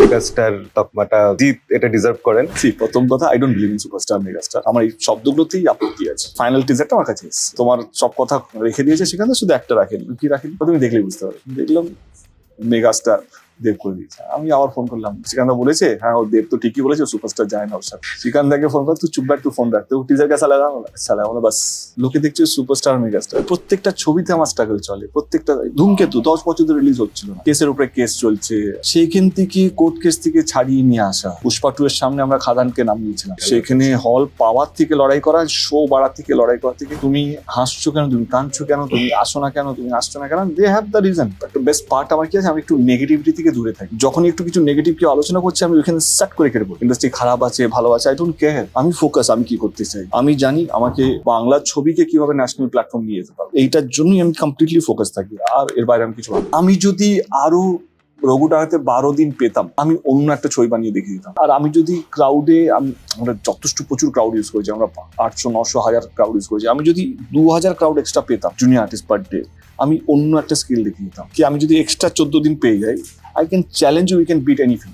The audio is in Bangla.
মেগাস্টার তকমাটা জিৎ এটা ডিজার্ভ করেন। প্রথম কথা, I don't believe in superstar megastar. আমার এই শব্দগুলোতেই আপত্তি আছে। ফাইনাল টিজারটা আমার কাছে এসেছে, তোমার সব কথা রেখে দিয়েছে সেখানে, শুধু একটা রাখেনি। কি রাখেনি তুমি দেখলেই বুঝতে পারবে। দেখলাম মেগাস্টার দেব করে দিয়েছে। আমি আবার ফোন করলাম, শ্রীকান্ত বলেছে হ্যাঁ ও দেব তো ঠিকই বলেছে, সুপারস্টার যায় না ওর সাথে। শ্রীকান্তকে ফোন করে তুই চুপ রাখ, তুই ফোন রাখতে টিজার কে সালা সালা বাস। লোকে দেখছে সুপারস্টার মেগাস্টার। প্রত্যেকটা ছবিতে আমার স্ট্রাগল চলে, প্রত্যেকটা। ধূমকেতু 10 বছর ধরে রিলিজ হচ্ছিল না, কেসের উপরে কেস চলছে, সেইখান থেকে কোর্ট কেস থেকে ছাড়িয়ে নিয়ে আসা। পুষ্পা 2 এর সামনে আমরা খাদানকে নামিয়েছিলাম, সেখানে হল পাওয়ার থেকে লড়াই করা, শো বাড়ার থেকে লড়াই করা থেকে তুমি হাসছো কেন, তুমি কাঁদছো কেন, তুমি আসো না কেন, তুমি আসছো না কেন, they have the reason. Best part আমার কি আছে, আমি একটু নেগেটিভিটি থেকে দূরে থাকি। যখন একটু কিছু নেগেটিভ কেউ আলোচনা করছে আমি ওইখানে সেট করে কেটে পড়ি। ইন্ডাস্ট্রি খারাপ আছে ভালো আছে, আই ডোন্ট কেয়ার। আমি ফোকাস, আমি কি করতে চাই, আমি জানি আমাকে বাংলা ছবিকে কিভাবে ন্যাশনাল প্ল্যাটফর্ম নিয়ে যেতে পারবো, এইটার জন্যই আমি কমপ্লিটলি ফোকাস থাকি। আর এর বাইরে আমি কিছু ভাবি। আমি যদি আরো রঘুটাতে 12 দিন পেতাম, আমি অন্য একটা ছবি বানিয়ে দেখিয়ে দিতাম। আর আমি যদি ক্রাউডে, আমরা যথেষ্ট প্রচুর ক্রাউড ইউজ করেছি, আমরা 800, 900, 1000 ক্রাউড ইউজ করেছি। আমি যদি 2000 ক্রাউড এক্সট্রা পেতাম জুনিয়র আর্টিস্ট পার ডে, আমি অন্য একটা স্কিল দেখিয়ে দিতাম। কি আমি যদি এক্সট্রা 14 দিন পেয়ে যাই, I can challenge you, we can beat anything.